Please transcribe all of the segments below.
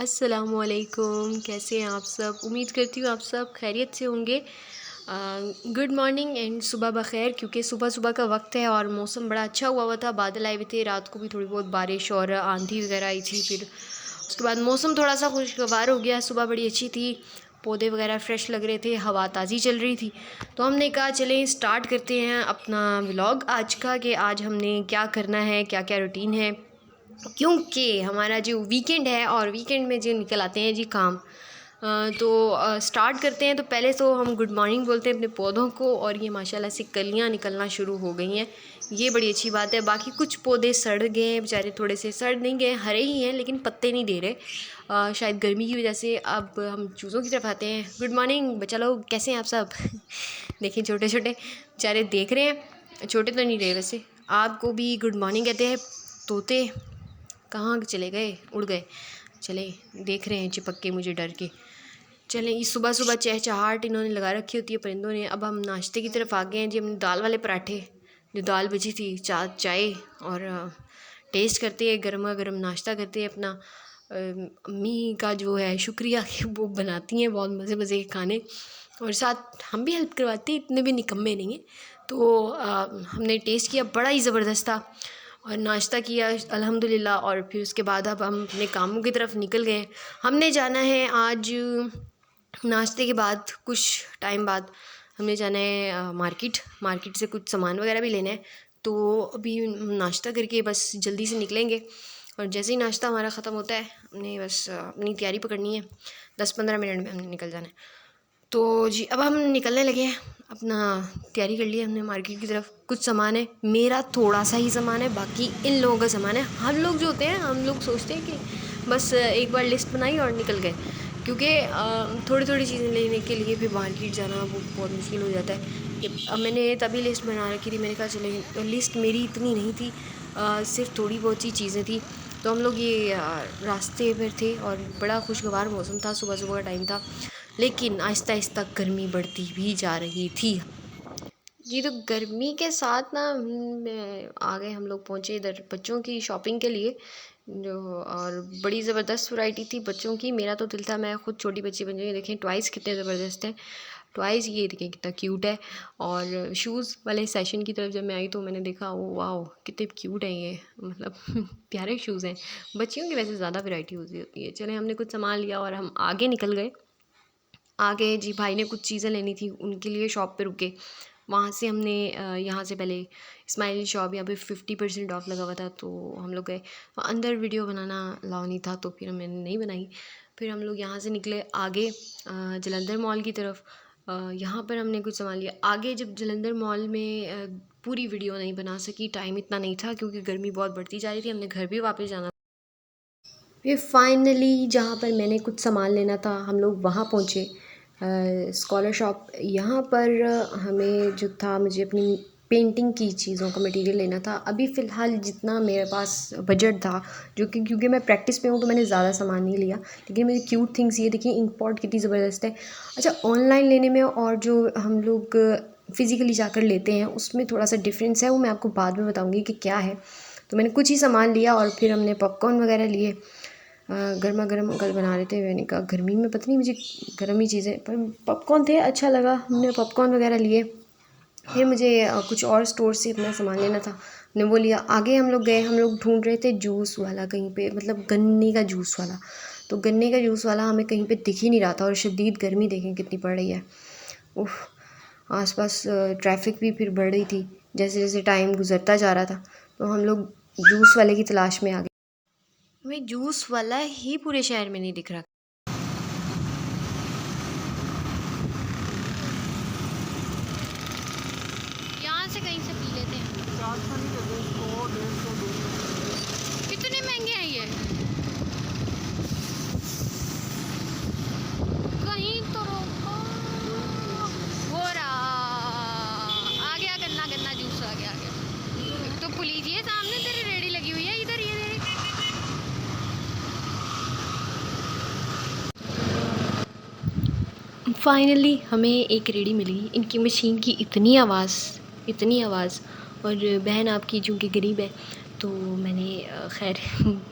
अस्सलामुअलैकुम, कैसे हैं आप सब। उम्मीद करती हूँ आप सब खैरियत से होंगे। गुड मॉर्निंग एंड सुबह बख़ैर, क्योंकि सुबह सुबह का वक्त है और मौसम बड़ा अच्छा हुआ था। बादल आए हुए थे, रात को भी थोड़ी बहुत बारिश और आंधी वगैरह आई थी। फिर उसके बाद मौसम थोड़ा सा खुशगवार हो गया। सुबह बड़ी अच्छी थी, पौधे वगैरह फ्रेश लग रहे थे, हवा ताज़ी चल रही थी। तो हमने कहा चलें स्टार्ट करते हैं अपना व्लॉग आज का, कि आज हमने क्या करना है, क्या क्या रूटीन है, क्योंकि हमारा जो वीकेंड है और वीकेंड में जो निकल आते हैं जी काम। स्टार्ट करते हैं। तो पहले तो हम गुड मॉर्निंग बोलते हैं अपने पौधों को, और ये माशाल्लाह से कलियां निकलना शुरू हो गई हैं। ये बड़ी अच्छी बात है। बाकी कुछ पौधे सड़ गए हैं बेचारे, थोड़े से सड़ नहीं गए, हरे ही हैं लेकिन पत्ते नहीं दे रहे, शायद गर्मी की वजह से। अब हम चूज़ों की तरफ आते हैं। गुड मॉर्निंग बच्चा लोग, कैसे हैं आप सब। देखिए छोटे छोटे बेचारे देख रहे हैं, छोटे तो नहीं रहे वैसे। आपको भी गुड मॉर्निंग कहते हैं तोते। कहाँ चले गए, उड़ गए। चले देख रहे हैं चिपक के मुझे डर के। चलें, इस सुबह सुबह चहचहाट इन्होंने लगा रखी होती है परिंदों ने। अब हम नाश्ते की तरफ आ गए हैं जी। हमने दाल वाले पराठे, जो दाल बची थी, चाय और टेस्ट करते हैं, गर्मा गर्म नाश्ता करते हैं अपना। अम्मी का जो है शुक्रिया कि वो बनाती हैं बहुत मज़े मज़े के खाने, और साथ हम भी हेल्प करवाते हैं, इतने भी निकम्मे नहीं हैं। तो हमने टेस्ट किया, बड़ा ही ज़बरदस्त था, और नाश्ता किया अल्हम्दुलिल्लाह। और फिर उसके बाद अब हम अपने कामों की तरफ निकल गए। हमने जाना है आज नाश्ते के बाद, कुछ टाइम बाद हमने जाना है मार्केट से कुछ सामान वगैरह भी लेना है। तो अभी नाश्ता करके बस जल्दी से निकलेंगे, और जैसे ही नाश्ता हमारा ख़त्म होता है हमने बस अपनी तैयारी पकड़नी है। 10-15 मिनट में हमने निकल जाना है। तो जी अब हम निकलने लगे हैं। अपना तैयारी कर ली हमने मार्केट की तरफ। कुछ सामान है, मेरा थोड़ा सा ही सामान है, बाकी इन लोगों का सामान है। हम लोग जो होते हैं, हम लोग सोचते हैं कि बस एक बार लिस्ट बनाई और निकल गए, क्योंकि थोड़ी थोड़ी चीज़ें लेने के लिए फिर मार्केट जाना वो बहुत मुश्किल हो जाता है। अब मैंने तभी लिस्ट बना रखी थी। मैंने कहा चले, तो लिस्ट मेरी इतनी नहीं थी, सिर्फ थोड़ी बहुत सी चीज़ें थी। तो हम लोग ये रास्ते पर थे और बड़ा खुशगवार मौसम था, सुबह सुबह का टाइम था, लेकिन आहिस्ता आहिस्ता गर्मी बढ़ती भी जा रही थी। जी, तो गर्मी के साथ ना आ गए हम लोग, पहुँचे इधर बच्चों की शॉपिंग के लिए, जो और बड़ी ज़बरदस्त वैरायटी थी बच्चों की। मेरा तो दिल था मैं ख़ुद छोटी बच्ची बन जाऊँ। देखें टॉयज़ कितने ज़बरदस्त हैं, टॉयज़ ये देखें कितना क्यूट है। और शूज़ वाले सेशन की तरफ जब मैं आई तो मैंने देखा, ओ वाओ कितने क्यूट हैं ये, मतलब प्यारे शूज़ हैं। बच्चियों की वैसे ज़्यादा वैरायटी होती है। चले, हमने कुछ सामान लिया और हम आगे निकल गए। आगे जी भाई ने कुछ चीज़ें लेनी थी, उनके लिए शॉप पे रुके। वहाँ से हमने यहाँ से पहले स्माइल शॉप, यहाँ पे 50% ऑफ लगा हुआ था, तो हम लोग गए। अंदर वीडियो बनाना अलाउ नहीं था, तो फिर मैंने नहीं बनाई। फिर हम लोग यहाँ से निकले आगे जलंधर मॉल की तरफ। यहाँ पर हमने कुछ सामान लिया। आगे जब जलंधर मॉल में पूरी वीडियो नहीं बना सकी, टाइम इतना नहीं था, क्योंकि गर्मी बहुत बढ़ती जा रही थी, हमने घर भी वापस जाना। फिर फाइनली जहाँ पर मैंने कुछ सामान लेना था, हम लोग वहाँ पहुँचे, स्कॉलर शॉप। यहाँ पर हमें जो था, मुझे अपनी पेंटिंग की चीज़ों का मटेरियल लेना था। अभी फ़िलहाल जितना मेरे पास बजट था, जो कि क्योंकि मैं प्रैक्टिस पे हूँ तो मैंने ज़्यादा सामान नहीं लिया, लेकिन मेरी क्यूट थिंग्स ये देखिए, इंक पॉट कितनी ज़बरदस्त है। अच्छा, ऑनलाइन लेने में और जो हम लोग फ़िज़िकली जाकर लेते हैं उसमें थोड़ा सा डिफरेंस है, वो मैं आपको बाद में बताऊँगी कि क्या है। तो मैंने कुछ ही सामान लिया और फिर हमने पॉपकॉर्न वगैरह लिए। गर्मा गर्म अंकल बना रहे थे। मैंने कहा गर्मी में पता नहीं मुझे गर्म ही चीज़ें, पर पॉपकॉर्न थे, अच्छा लगा, हमने पॉपकॉर्न वगैरह लिए। फिर मुझे कुछ और स्टोर से अपना सामान लेना था, हमने वो लिया। आगे हम लोग गए, हम लोग ढूंढ रहे थे जूस वाला कहीं पे, मतलब गन्ने का जूस वाला। तो गन्ने का जूस वाला हमें कहीं पे दिख ही नहीं रहा था, और शदीद गर्मी देखें कितनी पड़ रही है। उफ, आसपास ट्रैफिक भी फिर बढ़ रही थी जैसे जैसे टाइम गुजरता जा रहा था। तो हम लोग जूस वाले की तलाश में आ गए। हमें जूस वाला ही पूरे शहर में नहीं दिख रहा। यहाँ से कहीं से पी लेते हैं। कितने महंगे हैं ये, कहीं तो रोको। हो रहा आ गया, गन्ना गन्ना जूस आ गया, एक तो पुलिस ये सामने तेरी रेडी लगी हुई है इधर, ये तेरी। फाइनली हमें एक रेडी मिली। इनकी मशीन की इतनी आवाज़, इतनी आवाज़, और बहन आपकी चूँकि गरीब है तो मैंने खैर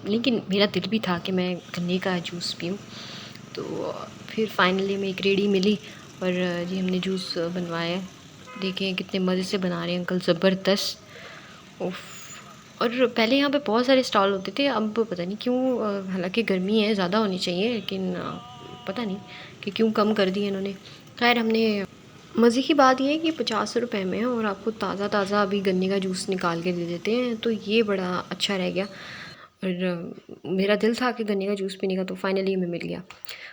लेकिन मेरा दिल भी था कि मैं गन्ने का जूस पीऊँ। तो फिर फाइनली हमें एक रेडी मिली और जी हमने जूस बनवाया। देखें कितने मज़े से बना रहे हैं अंकल, ज़बरदस्त। उफ़! और पहले यहाँ पे बहुत सारे स्टॉल होते थे, अब पता नहीं क्यों हालाँकि गर्मी है, ज़्यादा होनी चाहिए, लेकिन पता नहीं कि क्यों कम कर दिए इन्होंने। खैर हमने मज़े की बात ये है कि 50 रुपए में और आपको ताज़ा ताज़ा अभी गन्ने का जूस निकाल के दे देते हैं, तो ये बड़ा अच्छा रह गया। और मेरा दिल था कि गन्ने का जूस पीने का, तो फाइनली हमें मिल गया।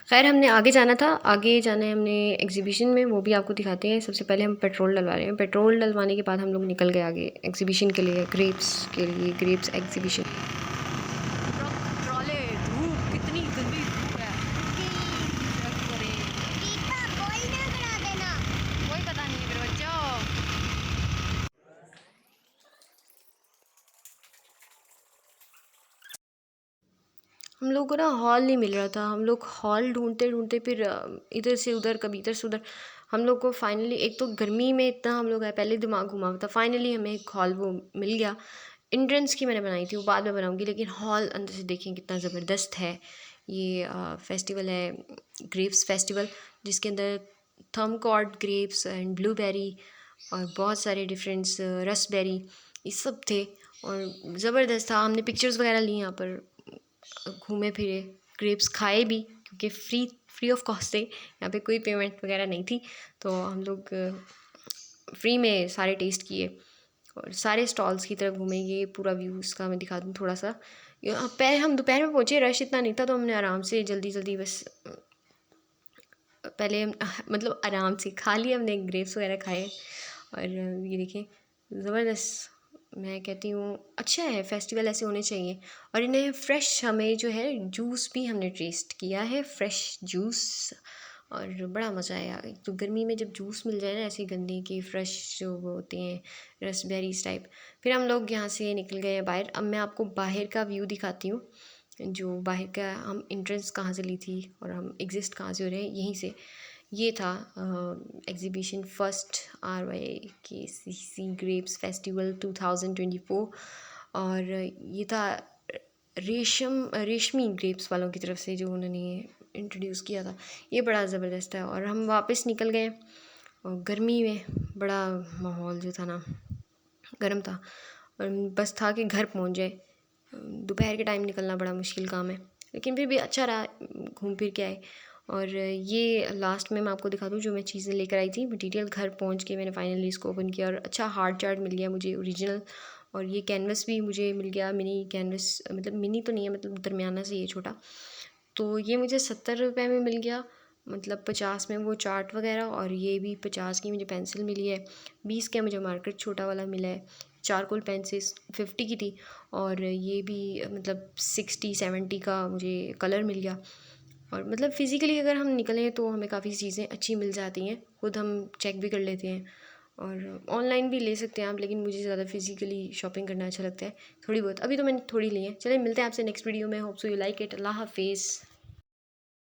खैर हमने आगे जाना था, आगे जाना है हमने एग्ज़िबिशन में, वो भी आपको दिखाते हैं। सबसे पहले हम पेट्रोल डलवा रहे हैं। पेट्रोल डलवाने के बाद हम लोग निकल गए आगे एग्ज़िबिशन के लिए, ग्रेप्स के लिए, ग्रेप्स एग्ज़िबिशन। ट्रॉले, धूप कितनी गंदी धूप है। कोई पता नहीं मेरे बच्चों। हम लोग को ना हॉल नहीं मिल रहा था, हम लोग हॉल ढूंढते ढूंढते फिर इधर से उधर, कभी इधर से उधर, हम लोग को फाइनली, एक तो गर्मी में इतना हम लोग आए, पहले दिमाग घुमा हुआ था, फाइनली हमें एक हॉल वो मिल गया। एंट्रेंस की मैंने बनाई थी, वो बाद में बनाऊंगी, लेकिन हॉल अंदर से देखें कितना ज़बरदस्त है। ये फेस्टिवल है, ग्रेप्स फेस्टिवल, जिसके अंदर थम कॉर्ड ग्रेप्स एंड ब्लूबेरी और बहुत सारे डिफरेंट्स, रसबेरी, ये सब थे और ज़बरदस्त था। हमने पिक्चर्स वगैरह ली यहाँ पर, घूमे फिरे, ग्रेप्स खाए भी, क्योंकि फ्री ऑफ कॉस्ट थे, यहाँ पे कोई पेमेंट वगैरह नहीं थी, तो हम लोग फ्री में सारे टेस्ट किए और सारे स्टॉल्स की तरफ घूमे। ये पूरा व्यू इसका मैं दिखा दूँ थोड़ा सा। हम दोपहर में पहुँचे, रश इतना नहीं था, तो हमने आराम से जल्दी जल्दी बस पहले हम मतलब आराम से खा लिया हमने, ग्रेप्स वगैरह खाए। और ये देखें ज़बरदस्त, मैं कहती हूँ अच्छा है, फेस्टिवल ऐसे होने चाहिए। और इन्हें फ्रेश, हमें जो है जूस भी हमने टेस्ट किया है, फ्रेश जूस, और बड़ा मज़ा आया। एक तो गर्मी में जब जूस मिल जाए ना ऐसे गन्ने के फ्रेश जो वो होते हैं, रसबेरीज टाइप। फिर हम लोग यहाँ से निकल गए बाहर। अब मैं आपको बाहर का व्यू दिखाती हूँ, जो बाहर का हम एंट्रेंस कहाँ से ली थी और हम एग्जिस्ट कहाँ से हो रहे हैं, यहीं से। ये था exhibition first RYKCC grapes festival 2024, और ये था रेशमी ग्रेप्स वालों की तरफ से जो उन्होंने इंट्रोड्यूस किया था। ये बड़ा ज़बरदस्त है। और हम वापस निकल गए, और गर्मी में बड़ा माहौल जो था ना गर्म था, और बस था कि घर पहुंच जाए। दोपहर के टाइम निकलना बड़ा मुश्किल काम है, लेकिन फिर भी अच्छा रहा, घूम फिर के आए। और ये लास्ट में मैं आपको दिखा दूँ जो मैं चीज़ें लेकर आई थी मटीरियल। घर पहुंच के मैंने फाइनली इसको ओपन किया और अच्छा हार्ड चार्ट मिल गया मुझे ओरिजिनल। और ये कैनवस भी मुझे मिल गया, मिनी कैनवस, मतलब मिनी तो नहीं है, मतलब दरमियाना से ये छोटा। तो ये मुझे 70 रुपये में मिल गया, मतलब 50 में वो चार्ट वगैरह, और ये भी 50 की मुझे पेंसिल मिली है। 20 का मुझे मार्कर छोटा वाला मिला है। चारकोल पेंसिल 50 की थी, और ये भी मतलब 60-70 का मुझे कलर मिल गया। और मतलब फ़िज़िकली अगर हम निकलें तो हमें काफ़ी चीज़ें अच्छी मिल जाती हैं, खुद हम चेक भी कर लेते हैं, और ऑनलाइन भी ले सकते हैं आप, लेकिन मुझे ज़्यादा फ़िज़िकली शॉपिंग करना अच्छा लगता है। थोड़ी बहुत, अभी तो मैंने थोड़ी ली है। चलिए मिलते हैं आपसे नेक्स्ट वीडियो में, hope so you like it. अल्लाह हाफ़िज़।